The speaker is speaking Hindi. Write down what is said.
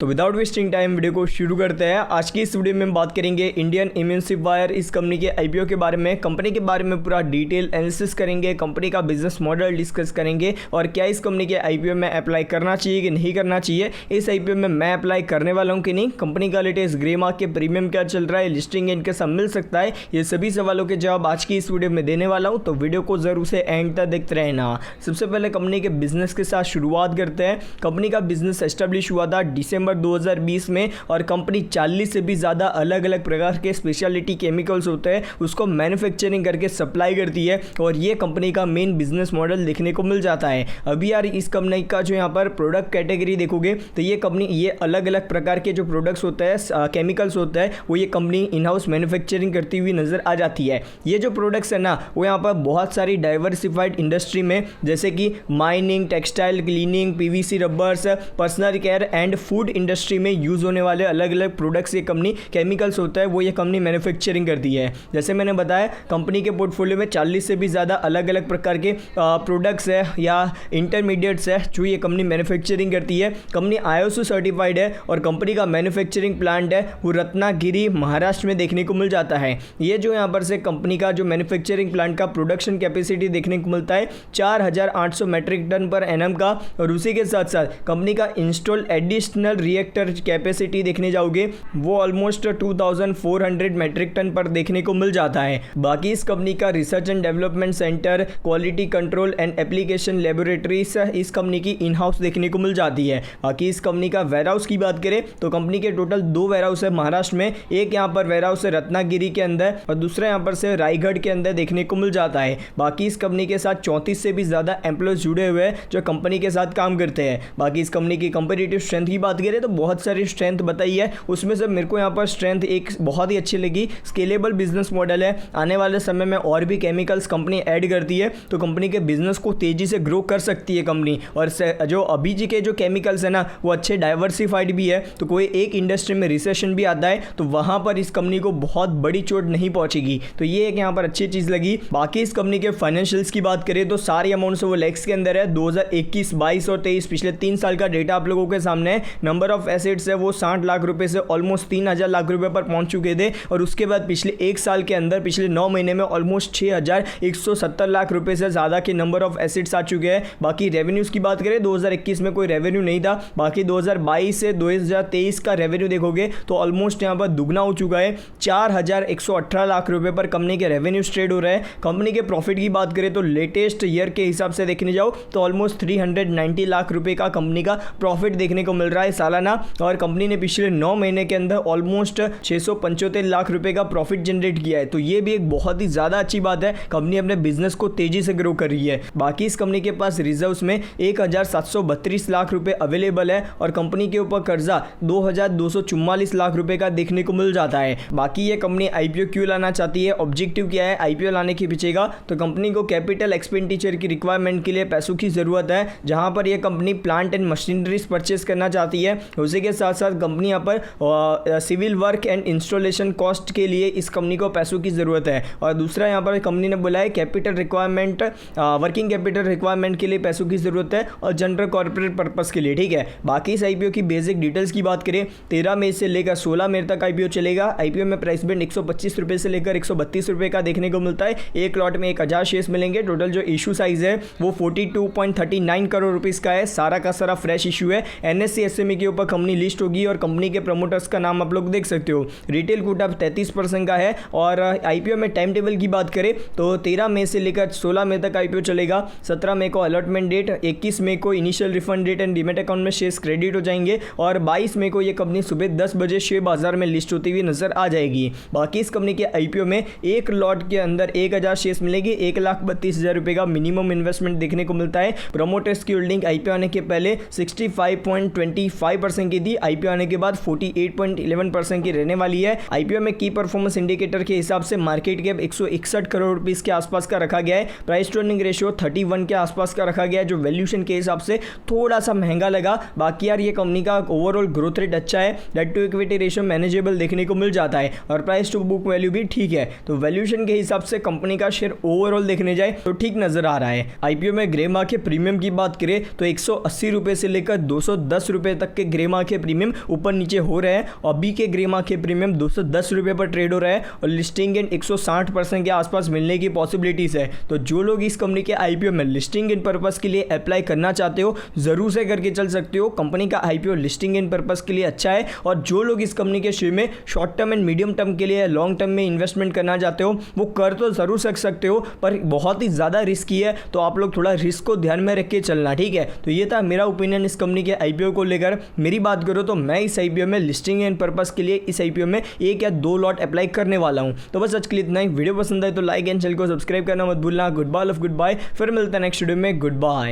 तो विदाउट वेस्टिंग टाइम वीडियो को शुरू करते हैं। आज की इस वीडियो में हम बात करेंगे इंडियन इम्यूसिफायर इस कंपनी के आईपीओ के बारे में, कंपनी के बारे में पूरा डिटेल एनालिसिस करेंगे, कंपनी का बिजनेस मॉडल डिस्कस करेंगे और क्या इस कंपनी के आईपीओ में अप्लाई करना चाहिए कि नहीं करना चाहिए। इस आईपीओ में मैं अप्लाई करने वाला हूँ कि नहीं, कंपनी का लेटेस्ट ग्रे मार्क के प्रीमियम क्या चल रहा है, लिस्टिंग इनके सब मिल सकता है, ये सभी सवालों के जवाब आज की इस वीडियो में देने वाला हूँ। तो वीडियो को जरूर से एंड तक देखते रहना। सबसे पहले कंपनी के बिजनेस के साथ शुरुआत करते हैं। कंपनी का बिजनेस एस्टेब्लिश हुआ था दिसंबर 2020 में और कंपनी 40 से भी ज़्यादा अलग अलग प्रकार के स्पेशलिटी केमिकल्स होते हैं उसको मैन्युफैक्चरिंग करके सप्लाई करती है और ये कंपनी का मेन बिजनेस मॉडल देखने को मिल जाता है। अभी यार इस कंपनी का जो यहाँ पर प्रोडक्ट कैटेगरी देखोगे तो ये कंपनी ये अलग अलग प्रकार के जो प्रोडक्ट्स होते हैं केमिकल्स होते हैं वो ये कंपनी इन हाउस मैन्युफैक्चरिंग करती हुई नज़र आ जाती है। ये जो प्रोडक्ट्स है ना वो यहाँ पर बहुत सारी डाइवर्सिफाइड इंडस्ट्री में जैसे कि mining, textile, cleaning, PVC rubbers, personal care and food industry में यूज़ होने वाले अलग अलग प्रोडक्ट्स ये कंपनी केमिकल्स होता है वो ये कंपनी मैन्युफैक्चरिंग करती है। जैसे मैंने बताया कंपनी के पोर्टफोलियो में 40 से भी ज़्यादा अलग अलग प्रकार के प्रोडक्ट्स है या इंटरमीडिएट्स है जो ये कंपनी मैन्युफैक्चरिंग करती है। कंपनी ISO सर्टिफाइड है और कंपनी का मैन्युफैक्चरिंग प्लांट है वो रत्नागिरी महाराष्ट्र में देखने को मिल जाता है। ये जो यहाँ पर से कंपनी का जो मैन्युफैक्चरिंग प्लांट का प्रोडक्शन कैपेसिटी देखने को मिलता है 4800 मैट्रिक टन पर एनम का और उसी के साथ साथ कंपनी का इंस्टॉल एडिशनल रिएक्टर कैपेसिटी देखने जाओगे वो ऑलमोस्ट 2400 मैट्रिक टन पर देखने को मिल जाता है। बाकी इस कंपनी का research and development centre, quality control and application laboratories इस कंपनी की इन हाउस देखने को मिल जाती है। बाकी इस कंपनी का वेयर हाउस की बात करें तो कंपनी के टोटल 2 वेयर हाउस है महाराष्ट्र में, एक यहाँ पर वेयर हाउस है रत्नागिरी के अंदर और दूसरा यहाँ पर से रायगढ़ के अंदर देखने को मिल जाता है। बाकी इस कंपनी के साथ 34 से भी ज़्यादा एम्प्लॉयज जुड़े हुए हैं जो कंपनी के साथ काम करते हैं। बाकी इस कंपनी की कंपेटिटिव स्ट्रेंथ की बात करें तो बहुत सारी स्ट्रेंथ बताई है, उसमें से मेरे को यहाँ पर स्ट्रेंथ एक बहुत ही अच्छी लगी। स्केलेबल बिजनेस मॉडल है, आने वाले समय में और भी केमिकल्स कंपनी ऐड करती है तो कंपनी के बिजनेस को तेजी से ग्रो कर सकती है कंपनी। और जो अभी जी के जो केमिकल्स है ना वो अच्छे डाइवर्सिफाइड भी है, तो कोई एक इंडस्ट्री में रिसेशन भी आता है तो वहाँ पर इस कंपनी को बहुत बड़ी चोट नहीं पहुँचेगी, तो ये एक यहाँ पर अच्छी चीज़ लगी। बाकी इस कंपनी के फाइनेंशियल्स की बात करें तो सारी अमाउंट्स वो लैक्स के अंदर है। 2021, 22 और 23 पिछले 3 साल का डेटा आप लोगों के सामने है। नंबर ऑफ एसेट्स है वो 60 लाख रुपए से ऑलमोस्ट 3000 लाख रुपए पर पहुंच चुके थे और उसके बाद पिछले 1 साल के अंदर पिछले 9 महीने में ऑलमोस्ट 6170 लाख रुपए से ज़्यादा के नंबर ऑफ एसेट्स आ चुके हैं। बाकी रेवेन्यूज़ की बात करें 2021 में कोई रेवेन्यू नहीं था, बाकी 2022 से 2023 का रेवेन्यू देखोगे तो ऑलमोस्ट यहाँ पर दुगना हो चुका है। 4118 लाख रुपए पर कंपनी के रेवेन्यू ट्रेड हो रहे हैं। कंपनी के प्रॉफिट की बात करें तो लेटेस्ट ईयर के हिसाब से देखने जाओ तो ऑलमोस्ट 390 लाख रुपए का कंपनी का प्रॉफिट देखने को मिल रहा है सालाना और कंपनी ने पिछले 9 महीने के अंदर ऑलमोस्ट 675 लाख रुपए का प्रॉफिट जनरेट किया है, तो ये भी एक बहुत ही ज़्यादा अच्छी बात है। कंपनी अपने बिजनेस को तेजी से ग्रो कर रही है। बाकी इस कंपनी के पास रिजर्व्स में 1732 लाख रुपए अवेलेबल है और कंपनी के ऊपर कर्जा 2244 लाख रुपए का देखने को मिल जाता है। बाकी ये कंपनी आईपीओ क्यों लाना चाहती है, ऑब्जेक्टिव क्या है आईपीओ लाने के पीछे का, तो कंपनी को कैपिटल एक्सपेंडिचर की रिक्वायरमेंट के लिए पैसों की ज़रूरत है, जहां पर यह company plant and machineries purchase करना चाहती है। उसी के साथ साथ कंपनी यहाँ पर civil work and installation cost के लिए इस कंपनी को पैसों की ज़रूरत है। और दूसरा यहाँ पर कंपनी ने बोला है capital requirement, working capital requirement के लिए पैसों की ज़रूरत है और जनरल कॉर्पोरेट पर्पस के लिए, ठीक है। बाकी इस आईपीओ की बेसिक डिटेल्स की बात करें 13 मई से लेकर 16 मई तक आईपीओ चलेगा। आईपीओ में प्राइस बैंड 125 रुपये से लेकर 132 रुपये का देखने को मिलता है। एक लॉट में 1000 शेयर्स मिलेंगे। टोटल जो इशू साइज है वो 42.39 करोड़ रुपीज़ का है, सारा का सारा फ्रेश इशू है। NSE SME के ऊपर कंपनी लिस्ट होगी और कंपनी के प्रमोटर्स का नाम आप लोग देख सकते हो। रिटेल कोटा 33% का है और आईपीओ में टाइम टेबल की बात करें तो 13 मई से लेकर 16 मई तक आईपीओ चलेगा। 17 मई को अलॉटमेंट डेट, 21 मई को initial refund date and demat account में शेयर्स क्रेडिट हो जाएंगे और 22 मई को ये कंपनी सुबह 10 बजे शेयर बाजार में लिस्ट होती हुई नजर आ जाएगी। बाकी इस कंपनी के आईपीओ में एक लॉट के अंदर 1000 शेयर्स मिलेगी। 1,32,000 रुपये का मिनिमम इन्वेस्टमेंट देखने को मिलता है। प्रमोटर्स की होल्डिंग आईपीओ आने के पहले 65.25% की थी, आईपीओ आने के बाद 48.11% की रहने वाली है। आईपीओ में की परफॉर्मेंस इंडिकेटर के हिसाब से मार्केट कैप 161 करोड़ रुपीस के आसपास का रखा गया है। प्राइस टू अर्निंग रेशियो 31 के आसपास का रखा गया है, जो वैल्यूएशन के हिसाब से थोड़ा सा महंगा लगा। बाकी यार ये कंपनी का ओवरऑल ग्रोथ रेट अच्छा है, debt to equity ratio manageable देखने को मिल जाता है और प्राइस टू बुक वैल्यू भी ठीक है। तो वैल्यूएशन के हिसाब से कंपनी का शेयर ओवरऑल देखने जाए तो ठीक नजर आ रहा है। आईपीओ में ग्रे मार्क के प्रीमियम की बात करें तो 180 रुपए से लेकर 210 रुपए तक के ग्रे मार्केट प्रीमियम ऊपर नीचे हो रहे हैं। अभी के ग्रे मार्केट प्रीमियम 210 रुपये पर ट्रेड हो रहा है और लिस्टिंग इन 160% के आसपास मिलने की पॉसिबिलिटीज़ है। तो जो लोग इस कंपनी के आईपीओ में लिस्टिंग इन पर्पस के लिए अप्लाई करना चाहते हो ज़रूर से करके चल सकते हो। कंपनी का आईपीओ लिस्टिंग इन पर्पस के लिए अच्छा है। और जो लोग इस कंपनी के शेयर में short term and medium term के लिए लॉन्ग टर्म में इन्वेस्टमेंट करना चाहते हो वो कर तो ज़रूर सकते हो, पर बहुत ही ज़्यादा रिस्की है। तो आप लोग थोड़ा रिस्क को ध्यान में रख के चलना, ठीक है। तो ये था मेरा ओपिनियन इस कंपनी के आईपीओ को लेकर। मेरी बात करो तो मैं इस आईपीओ में लिस्टिंग इन पर्पस के लिए इस आईपीओ में 1 या 2 लॉट अप्लाई करने वाला हूं। तो बस आज के लिए इतना ही। वीडियो पसंद आए तो लाइक एंड चैनल को सब्सक्राइब करना मत भूलना। गुड बाय, गुड बाय, फिर मिलते हैं नेक्स्ट वीडियो में। Good bye.